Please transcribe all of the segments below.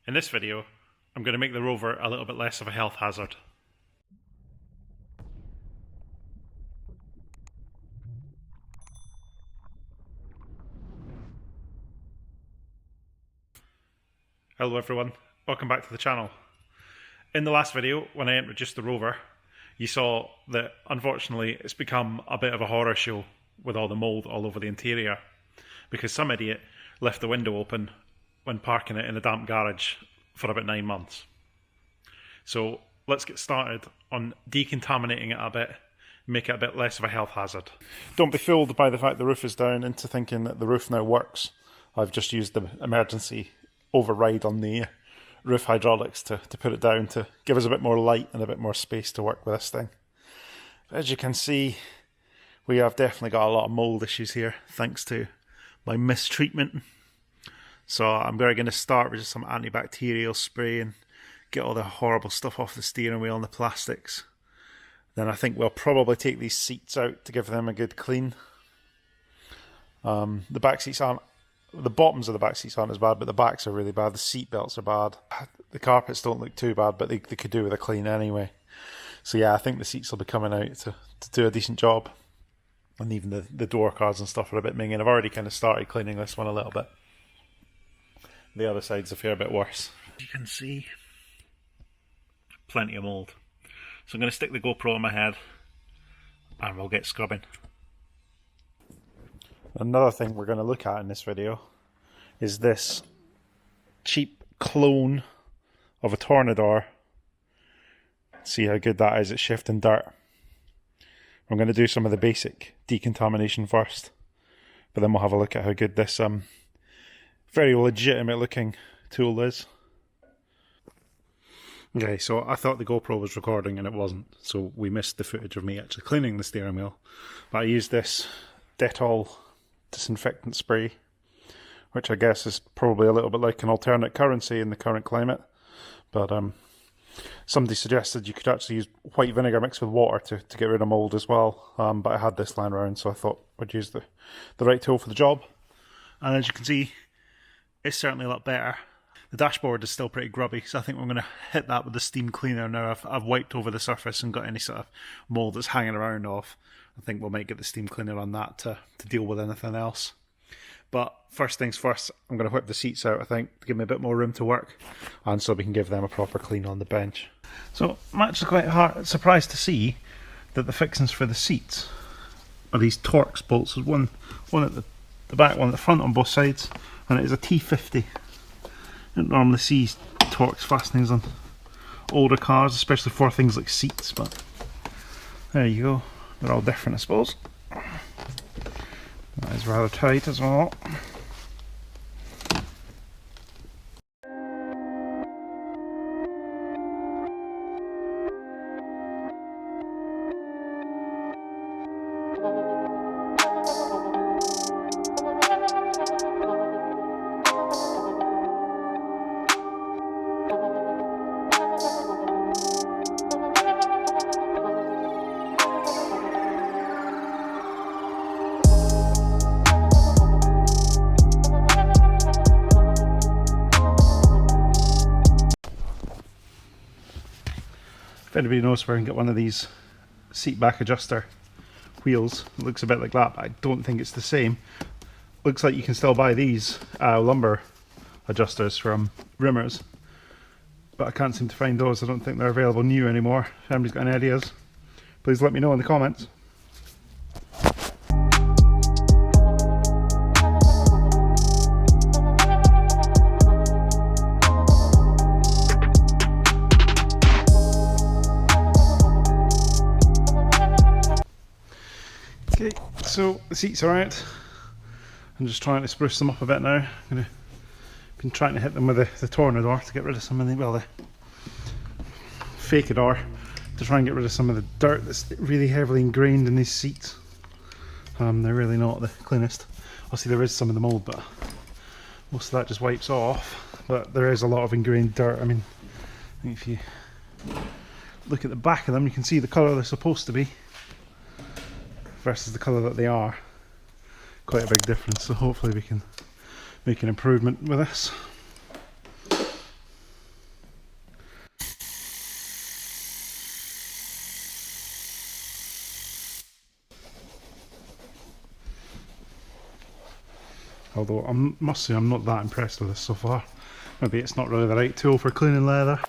In this video, I'm going to make the Rover a little bit less of a health hazard. Hello everyone, welcome back to the channel. In the last video, when I introduced the Rover, you saw that unfortunately it's become a bit of a horror show with all the mould all over the interior because some idiot left the window open when parking it in a damp garage for about 9 months. So let's get started on decontaminating it a bit, make it a bit less of a health hazard. Don't be fooled by the fact the roof is down into thinking that the roof now works. I've just used the emergency override on the roof hydraulics to put it down to give us a bit more light and a bit more space to work with this thing. But as you can see, we have definitely got a lot of mould issues here thanks to my mistreatment. So I'm going to start with just some anti-bacterial spray and get all the horrible stuff off the steering wheel and the plastics. Then I think we'll probably take these seats out to give them a good clean. The back seats aren't, the bottoms of the back seats aren't as bad, but the backs are really bad. The seat belts are bad. The carpets don't look too bad, but they could do with a clean anyway. So yeah, I think the seats will be coming out to do a decent job. And even the door cards and stuff are a bit minging. I've already kind of started cleaning this one a little bit. The other side's a fair bit worse. As you can see, plenty of mould. So I'm going to stick the GoPro on my head and we'll get scrubbing. Another thing we're going to look at in this video is this cheap clone of a Tornador. See how good that is at shifting dirt. I'm going to do some of the basic decontamination first, but then we'll have a look at how good this very legitimate looking tool is. Okay, so I thought the GoPro was recording and it wasn't, so we missed the footage of me actually cleaning the steering wheel. But I used this Dettol disinfectant spray, which I guess is probably a little bit like an alternate currency in the current climate. But somebody suggested you could actually use white vinegar mixed with water to get rid of mould as well. But I had this lying around, so I thought I'd use the right tool for the job. And as you can see, it's certainly a lot better. The dashboard is still pretty grubby, so I think we're going to hit that with the steam cleaner now. I've wiped over the surface and got any sort of mould that's hanging around off. I think we might get the steam cleaner on that to deal with anything else. But first things first, I'm going to whip the seats out, I think, to give me a bit more room to work, and so we can give them a proper clean on the bench. So I'm actually quite surprised to see that the fixings for the seats are these Torx bolts. There's one at the back, one at the front on both sides, and it is a T50. I don't normally see Torx fastenings on older cars, especially for things like seats, but there you go. They're all different, I suppose. That is rather tight as well. If anybody knows where I can get one of these seat back adjuster wheels, it looks a bit like that, but I don't think it's the same. Looks like you can still buy these lumbar adjusters from Rimmers, but I can't seem to find those. I don't think they're available new anymore. If anybody's got any ideas, please let me know in the comments. Okay, so the seats are out. I'm just trying to spruce them up a bit now. Been trying to hit them with the Tornador to get rid of some of the Facador to try and get rid of some of the dirt that's really heavily ingrained in these seats. They're really not the cleanest. Obviously there is some of the mould, but most of that just wipes off. But there is a lot of ingrained dirt. I mean, if you look at the back of them, you can see the colour they're supposed to be versus the colour that they are. Quite a big difference, so hopefully we can make an improvement with this. although I must say I'm not that impressed with this so far. Maybe it's not really the right tool for cleaning leather.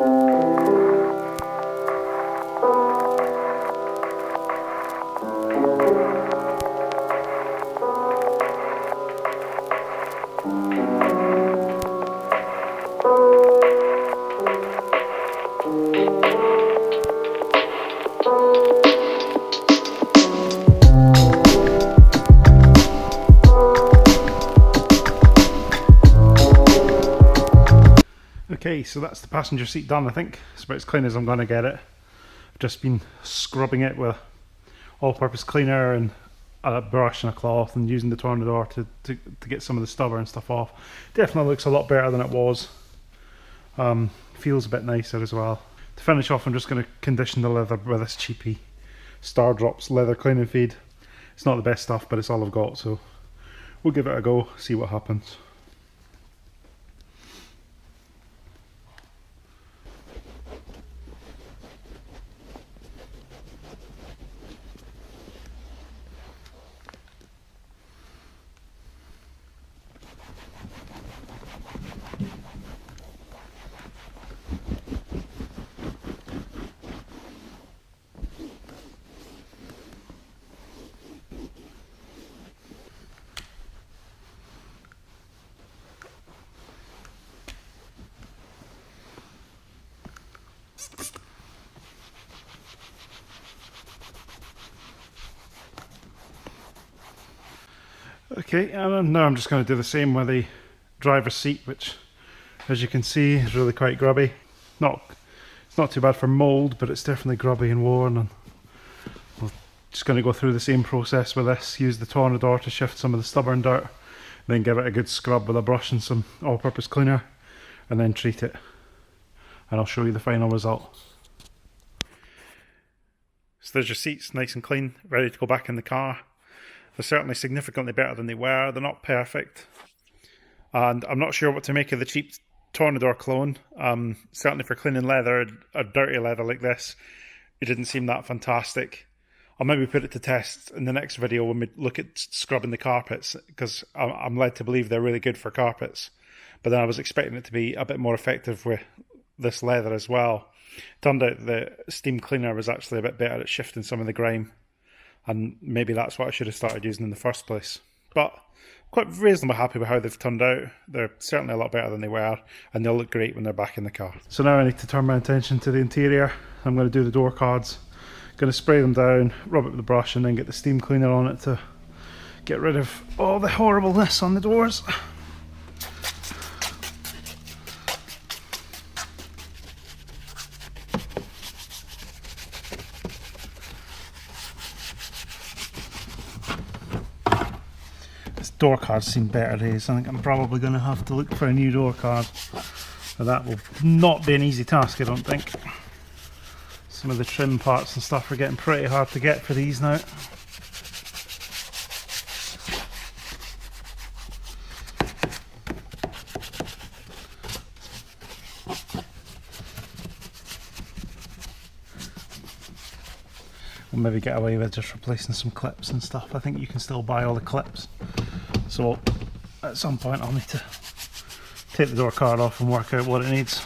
Okay, so that's the passenger seat done, I think. It's about as clean as I'm going to get it. I've just been scrubbing it with all-purpose cleaner and a brush and a cloth and using the Tornador to get some of the stubber and stuff off. Definitely looks a lot better than it was. Feels a bit nicer as well. To finish off, I'm just going to condition the leather with this cheapy Star Drops leather cleaning feed. It's not the best stuff, but it's all I've got, so we'll give it a go, see what happens. Okay, and now I'm just going to do the same with the driver's seat, which, as you can see, is really quite grubby. It's not too bad for mould, but it's definitely grubby and worn. And I'm just going to go through the same process with this. Use the Tornador to shift some of the stubborn dirt, then give it a good scrub with a brush and some all-purpose cleaner, and then treat it. And I'll show you the final result. So there's your seats, nice and clean, ready to go back in the car. They're certainly significantly better than they were. They're not perfect. And I'm not sure what to make of the cheap Tornador clone. Certainly for cleaning leather, a dirty leather like this, it didn't seem that fantastic. I'll maybe put it to test in the next video when we look at scrubbing the carpets, because I'm led to believe they're really good for carpets. But then I was expecting it to be a bit more effective with this leather as well. Turned out the steam cleaner was actually a bit better at shifting some of the grime. And maybe that's what I should have started using in the first place. But quite reasonably happy with how they've turned out. They're certainly a lot better than they were, and they'll look great when they're back in the car. So now I need to turn my attention to the interior. I'm going to do the door cards. Going to spray them down, rub it with the brush, and then get the steam cleaner on it to get rid of all the horribleness on the doors. Door cards seen better days. I think I'm probably going to have to look for a new door card. But that will not be an easy task, I don't think. Some of the trim parts and stuff are getting pretty hard to get for these now. We'll maybe get away with just replacing some clips and stuff. I think you can still buy all the clips. So at some point I'll need to take the door card off and work out what it needs.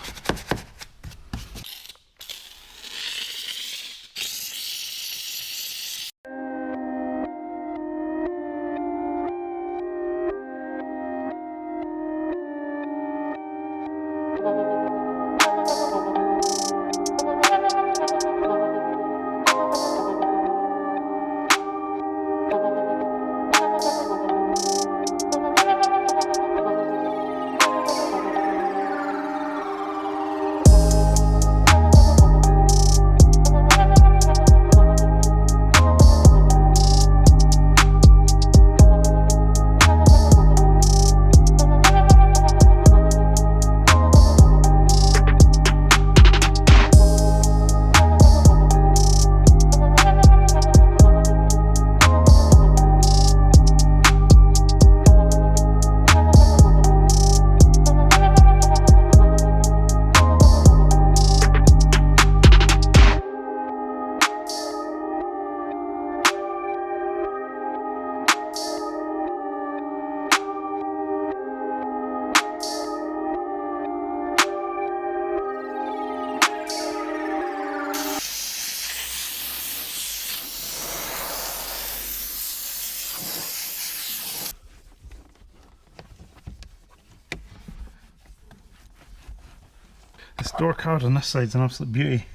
This door card on this side's an absolute beauty.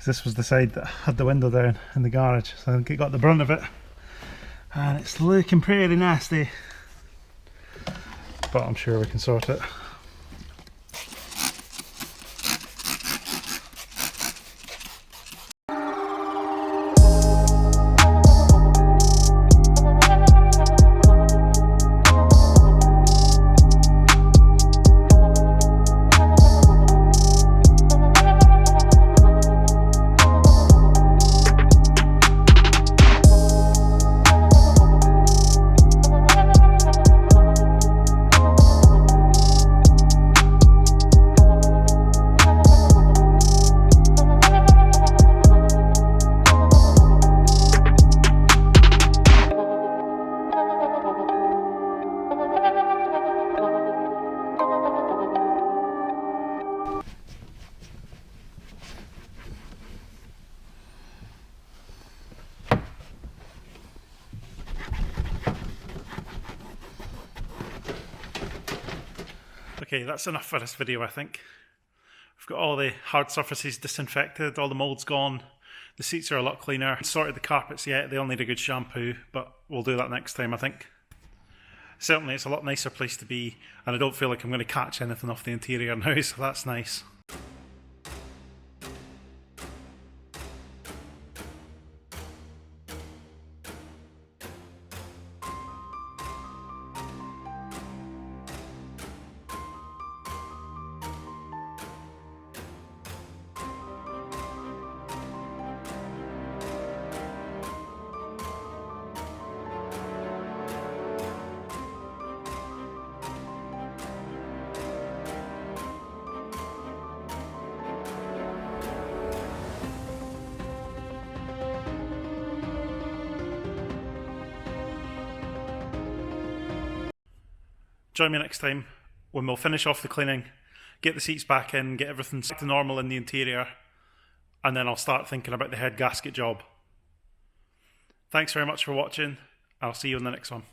This was the side that had the window down in the garage, so I think it got the brunt of it. And it's looking pretty nasty. But I'm sure we can sort it. Okay, that's enough for this video, I think. I've got all the hard surfaces disinfected, all the mould's gone, the seats are a lot cleaner. I haven't sorted the carpets yet, they all need a good shampoo, but we'll do that next time, I think. Certainly it's a lot nicer place to be, and I don't feel like I'm going to catch anything off the interior now, so that's nice. Join me next time when we'll finish off the cleaning, get the seats back in, get everything back to normal in the interior, and then I'll start thinking about the head gasket job. Thanks very much for watching. I'll see you in the next one.